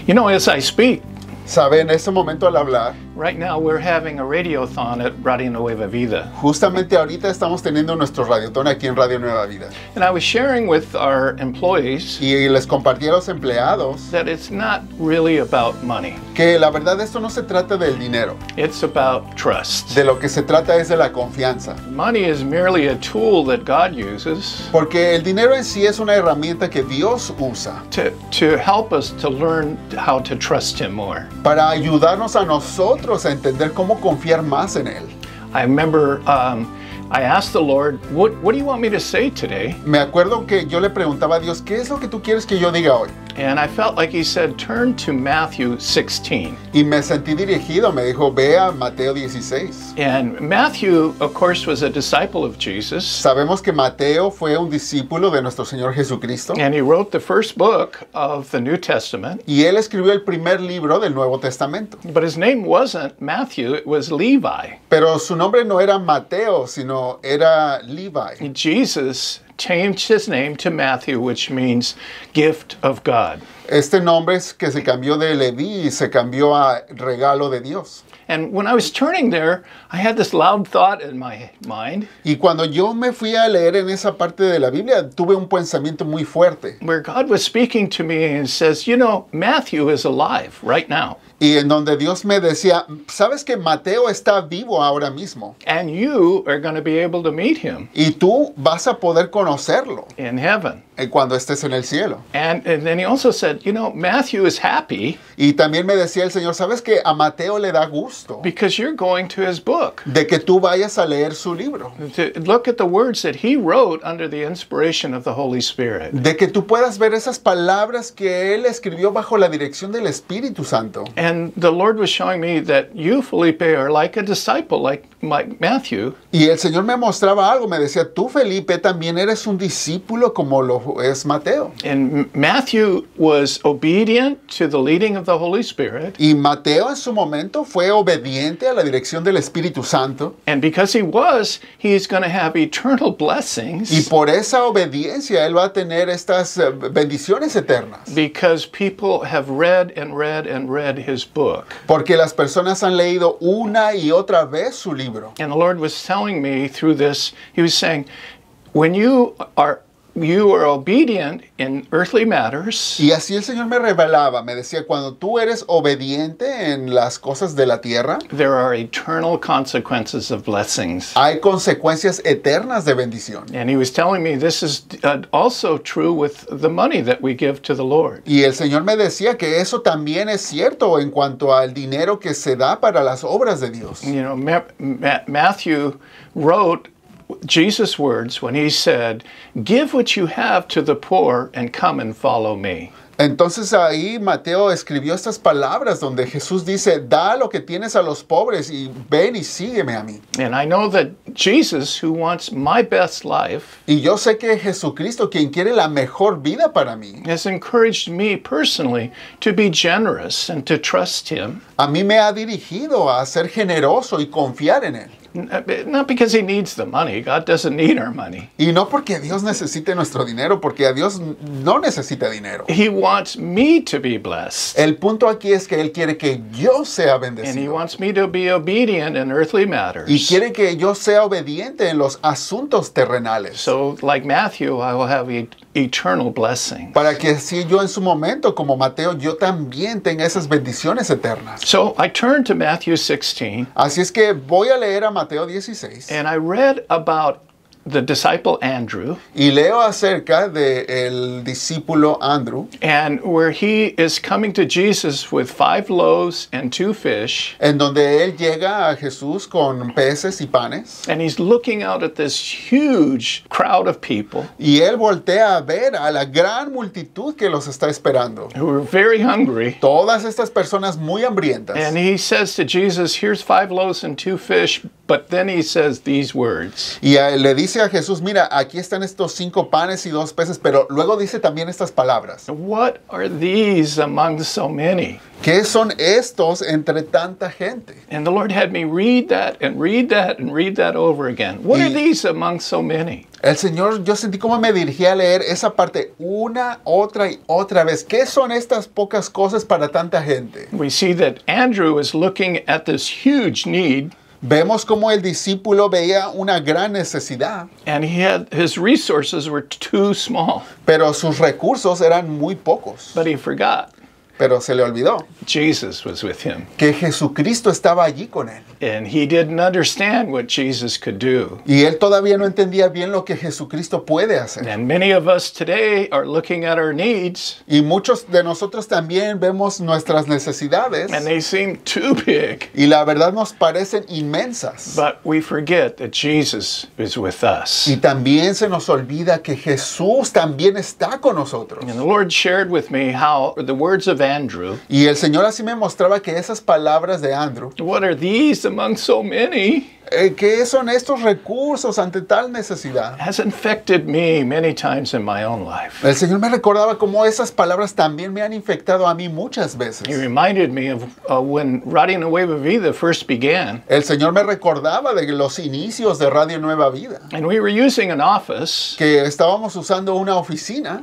You know, as I speak, Sabe, en este momento al hablar, right now we're having a radiothon at Radio Nueva Vida. justamente ahorita estamos teniendo nuestro radiotón aquí en Radio Nueva Vida. And I was sharing with our employees Y les compartí a los empleados that it's not really about money. que la verdad esto no se trata del dinero. It's about trust. De lo que se trata es de la confianza. Money is merely a tool that God uses Porque el dinero en sí es una herramienta que Dios usa to help us to learn how to trust Him more. para ayudarnos a nosotros a entender cómo confiar más en Él. I remember I asked the Lord, what do you want me to say today? Me acuerdo que yo le preguntaba a Dios, ¿qué es lo que tú quieres que yo diga hoy? And I felt like He said, turn to Matthew 16. Y me sentí dirigido, me dijo, ve a Mateo 16. And Matthew, of course, was a disciple of Jesus. Sabemos que Mateo fue un discípulo de nuestro Señor Jesucristo. And he wrote the first book of the New Testament. Y él escribió el primer libro del Nuevo Testamento. But his name wasn't Matthew, it was Levi. Pero su nombre no era Mateo, sino era Levi. Jesus changed his name to Matthew, which means gift of God. Este nombre es que se cambió de Leví y se cambió a regalo de Dios. And when I was turning there, I had this loud thought in my mind Y cuando yo me fui a leer en esa parte de la Biblia, tuve un pensamiento muy fuerte. where God was speaking to me and says, you know, Matthew is alive right now. Y en donde Dios me decía, ¿sabes que Mateo está vivo ahora mismo? And you are going to be able to meet him Y tú vas a poder conocerlo in heaven. cuando estés en el cielo. And then he also said, you know, Matthew is happy Y también me decía el Señor, ¿sabes que a Mateo le da gusto because you're going to his book. de que tú vayas a leer su libro? To look at the words that he wrote under the inspiration of the Holy Spirit. De que tú puedas ver esas palabras que él escribió bajo la dirección del Espíritu Santo. And the Lord was showing me that you, Felipe, are like a disciple, like Matthew. Y el Señor me mostraba algo, me decía, tú Felipe también eres un discípulo como lo es Mateo. And Matthew was obedient to the leading of the Holy Spirit. Y Mateo en su momento fue obediente a la dirección del Espíritu Santo. And because he's going to have eternal blessings. Y por esa obediencia él va a tener estas bendiciones eternas. Because people have read and read and read his book. Porque las personas han leído una y otra vez su libro. And the Lord was telling me through this, He was saying, when you are obedient in earthly matters, Y así el Señor me revelaba, me decía, cuando tú eres obediente en las cosas de la tierra, there are eternal consequences of blessings. hay consecuencias eternas de bendición. And He was telling me this is also true with the money that we give to the Lord. Y el Señor me decía que eso también es cierto en cuanto al dinero que se da para las obras de Dios. You know, Matthew wrote Jesus' words when he said, give what you have to the poor and come and follow me. Entonces ahí Mateo escribió estas palabras donde Jesús dice, da lo que tienes a los pobres y ven y sígueme a mí. And I know that Jesus, who wants my best life, Y yo sé que Jesucristo, quien quiere la mejor vida para mí, has encouraged me personally to be generous and to trust Him. a mí me ha dirigido a ser generoso y confiar en Él. Not because He needs the money. God doesn't need our money. Y no porque Dios necesite nuestro dinero, porque a Dios no necesita dinero. He wants me to be blessed. El punto aquí es que Él quiere que yo sea And He bendecido. wants me to be obedient in earthly matters. Y quiere que yo sea obediente en los asuntos terrenales. So, like Matthew, I will have eternal blessings. Para que así yo en su momento, como Mateo, yo también tenga esas bendiciones eternas. So I turned to Matthew 16, Así es que voy a leer a Mateo 16 and I read about the disciple Andrew, y leo acerca del discípulo Andrew, and where he is coming to Jesus with 5 loaves and 2 fish, en donde él llega a Jesús con peces y panes. and he's looking out at this huge crowd of people Y él voltea a ver a la gran multitud que los está esperando. who are very hungry. Todas estas personas muy hambrientas. And he says to Jesus, here's 5 loaves and 2 fish, but then he says these words. Y le dice dice a Jesús, mira, aquí están estos 5 panes y 2 peces, pero luego dice también estas palabras. What are these among so many? ¿Qué son estos entre tanta gente? And the Lord had me read that and read that and read that over again. What are these among so many? El Señor, yo sentí como me dirigía a leer esa parte una, otra y otra vez. ¿Qué son estas pocas cosas para tanta gente? We see that Andrew is looking at this huge need, Vemos como el discípulo veía una gran necesidad, and his resources were too small, pero sus recursos eran muy pocos. but he forgot Pero se le olvidó Jesus was with him. que Jesucristo estaba allí con él. And he didn't understand what Jesus could do. Y él todavía no entendía bien lo que Jesucristo puede hacer. And many of us today are looking at our needs, Y muchos de nosotros también vemos nuestras necesidades and they seem too big. y la verdad nos parecen inmensas. But we forget that Jesus is with us. Y también se nos olvida que Jesús también está con nosotros. And the Lord shared with me how the words of Andrew, Y el Señor así me mostraba que esas palabras de Andrew, what are these among so many, ¿qué son estos recursos ante tal necesidad? has infected me many times in my own life. El Señor me recordaba cómo esas palabras también me han infectado a mí muchas veces. He reminded me of when Radio Nueva Vida first began, El Señor me recordaba de los inicios de Radio Nueva Vida, and we were using an office que estábamos usando una oficina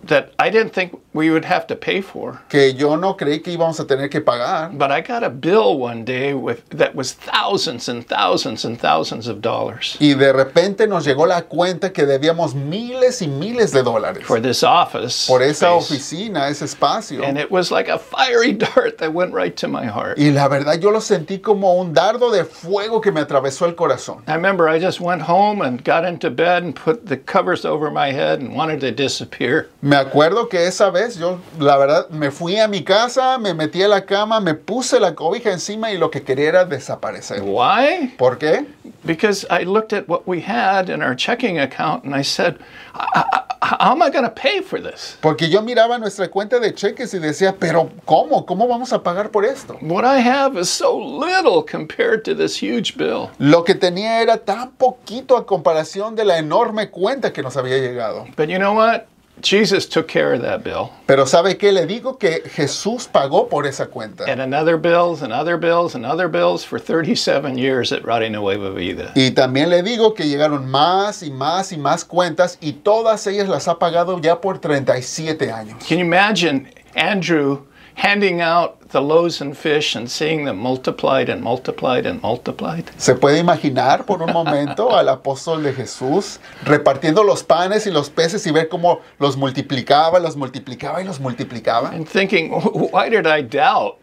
that I didn't think we would have to pay for. que yo no creí que íbamos a tener que pagar. But I got a bill one day that was thousands and thousands and thousands of dollars Y de repente nos llegó la cuenta que debíamos miles y miles de dólares for this office por esa space. oficina, ese espacio. And it was like a fiery dart that went right to my heart. Y la verdad yo lo sentí como un dardo de fuego que me atravesó el corazón. I remember I just went home and got into bed and put the covers over my head and wanted to disappear. Me acuerdo que esa vez yo, la verdad, me fui a mi casa, me metí a la cama, me puse la cobija encima y lo que quería era desaparecer. Why? ¿Por qué? Because I looked at what we had in our checking account and I said, how am I going to pay for this? Porque yo miraba nuestra cuenta de cheques y decía, pero ¿cómo? ¿Cómo vamos a pagar por esto? What I have is so little compared to this huge bill. Lo que tenía era tan poquito a comparación de la enorme cuenta que nos había llegado. But you know what? Jesus took care of that bill. Pero ¿sabe qué? Le digo que Jesús pagó por esa cuenta. And another bills and other bills and other bills for 37 years at Radio Nueva Vida. Y también le digo que llegaron más y más y más cuentas y todas ellas las ha pagado ya por 37 años. Can you imagine Andrew handing out the loaves and fish and seeing them multiplied and multiplied and multiplied? ¿Se puede imaginar por un momento al apóstol de Jesús repartiendo los panes y los peces y ver cómo los multiplicaba y los multiplicaba? And thinking, why did I doubt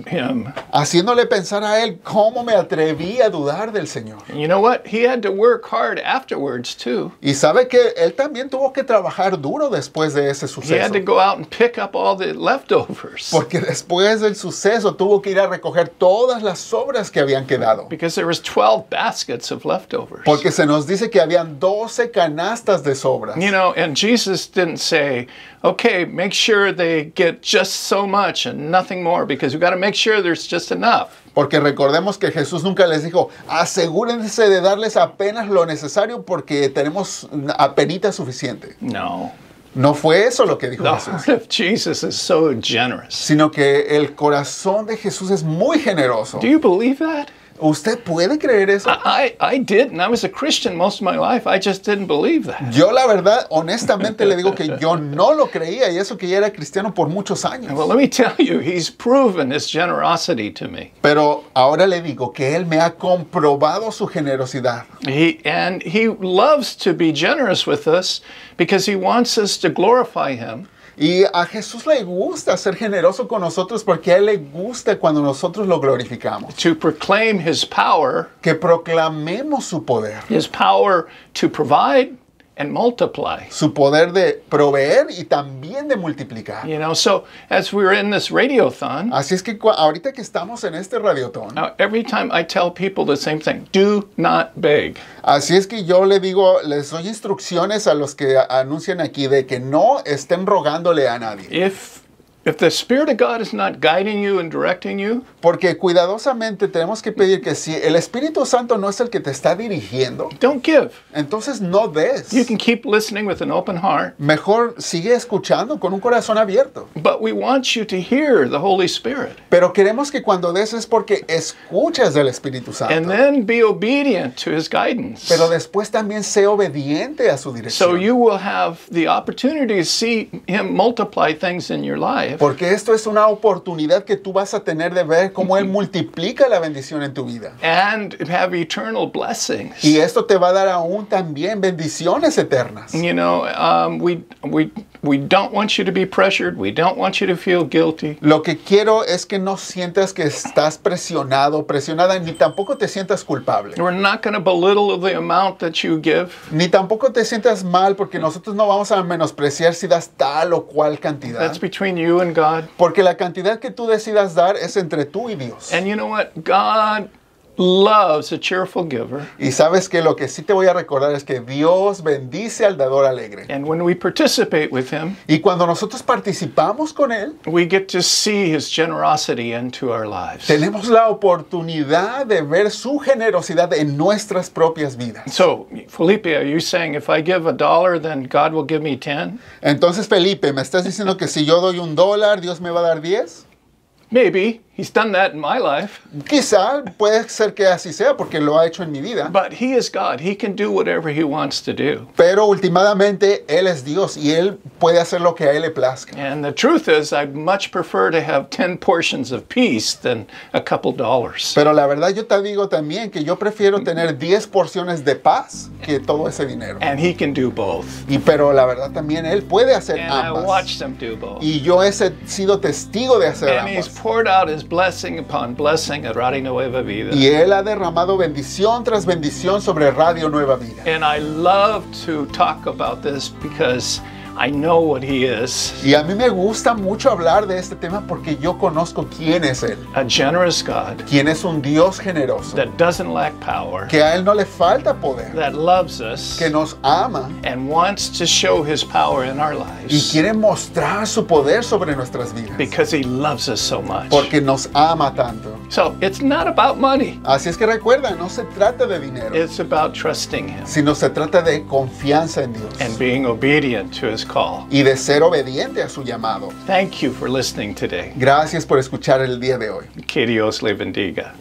him? Haciéndole pensar a él cómo me atreví a dudar del Señor. And you know what? He had to work hard afterwards too. Y sabe que él también tuvo que trabajar duro después de ese He suceso. had to go out and pick up all the leftovers Porque después del suceso tuvo que ir a recoger todas las sobras que habían quedado. because there was 12 baskets of leftovers. Porque se nos dice que habían 12 canastas de sobras. You know, and Jesus didn't say, okay, make sure they get just so much and nothing more because we've got to make sure there's just enough. Porque recordemos que Jesús nunca les dijo, asegúrense de darles apenas lo necesario porque tenemos apenita suficiente. No. No fue eso lo que dijo The Jesús. heart of Jesus is so generous. Sino que el corazón de Jesús es muy generoso. Do you believe that? ¿Usted puede creer eso? I did, and I was a Christian most of my life. I just didn't believe that. Yo la verdad, honestamente le digo que yo no lo creía y eso que ya era cristiano por muchos años. Well, let me tell you, he's proven his generosity to me. Pero ahora le digo que Él me ha comprobado su generosidad. He loves to be generous with us because he wants us to glorify him. Y a Jesús le gusta ser generoso con nosotros porque a Él le gusta cuando nosotros lo glorificamos. To proclaim his power Que proclamemos su poder. to provide and multiply. Su poder de proveer y también de multiplicar. You know, so as we're in this radiothon, Así es que ahorita que estamos en este radiotón, now every time I tell people the same thing, do not beg. así es que yo le digo, les doy instrucciones a los que anuncian aquí de que no estén rogándole a nadie. If the Spirit of God is not guiding you and directing you, Porque cuidadosamente tenemos que pedir que si el Espíritu Santo no es el que te está dirigiendo, don't give. entonces no des. You can keep listening with an open heart, Mejor sigue escuchando con un corazón abierto. but we want you to hear the Holy Spirit. Pero queremos que cuando des es porque escuchas del Espíritu And Santo. then be obedient to His guidance. Pero después también sé obediente a su So dirección. you will have the opportunity to see Him multiply things in your life. Porque esto es una oportunidad que tú vas a tener de ver cómo Él multiplica la bendición en tu vida. And have eternal blessings. Y esto te va a dar aún también bendiciones eternas. You know, we don't want you to be pressured. We don't want you to feel guilty. Lo que quiero es que no sientas que estás presionado, presionada, ni tampoco te sientas culpable. We're not going to belittle the amount that you give. Ni tampoco te sientas mal porque nosotros no vamos a menospreciar si das tal o cual cantidad. That's between you and God. Porque la cantidad que tú decidas dar es entre tú y Dios. And you know what? God loves a cheerful giver. Y sabes que lo que sí te voy a recordar es que Dios bendice al dador alegre. And when we participate with Him, Y cuando nosotros participamos con Él, we get to see His generosity into our lives. tenemos la oportunidad de ver su generosidad en nuestras propias vidas. So, Felipe, are you saying if I give $1, then God will give me 10? Entonces, Felipe, ¿me estás diciendo que si yo doy $1, Dios me va a dar 10? Maybe. He's done that in my life. Quizá puede ser que así sea porque lo ha hecho en mi vida. But He is God. He can do whatever He wants to do. Pero últimamente Él es Dios y Él puede hacer lo que a Él le plazca. And the truth is, I'd much prefer to have 10 portions of peace than a couple dollars. Pero la verdad yo te digo también que yo prefiero tener 10 porciones de paz que todo ese dinero. And He can do both. Pero la verdad también Él puede hacer And I ambas. watched Him do both. Y yo he sido testigo de hacer And He's ambas. poured out His blessing upon blessing at Radio Nueva Vida. Y Él ha derramado bendición tras bendición sobre Radio Nueva Vida. And I love to talk about this because I know what He is. Y a mí me gusta mucho hablar de este tema porque yo conozco quién es Él. A generous God Quién es un Dios generoso. that doesn't lack power, Que a Él no le falta poder. that loves us, Que nos ama and wants to show His power in our y lives quiere mostrar su poder sobre nuestras vidas. because He loves us so much. Porque nos ama tanto. So it's not about money. Así es que recuerda, no se trata de dinero, It's about trusting Him sino se trata de confianza en Dios and being obedient to His call. y de ser obediente a su llamado. Thank you for listening today. Gracias por escuchar el día de hoy. Que Dios le bendiga.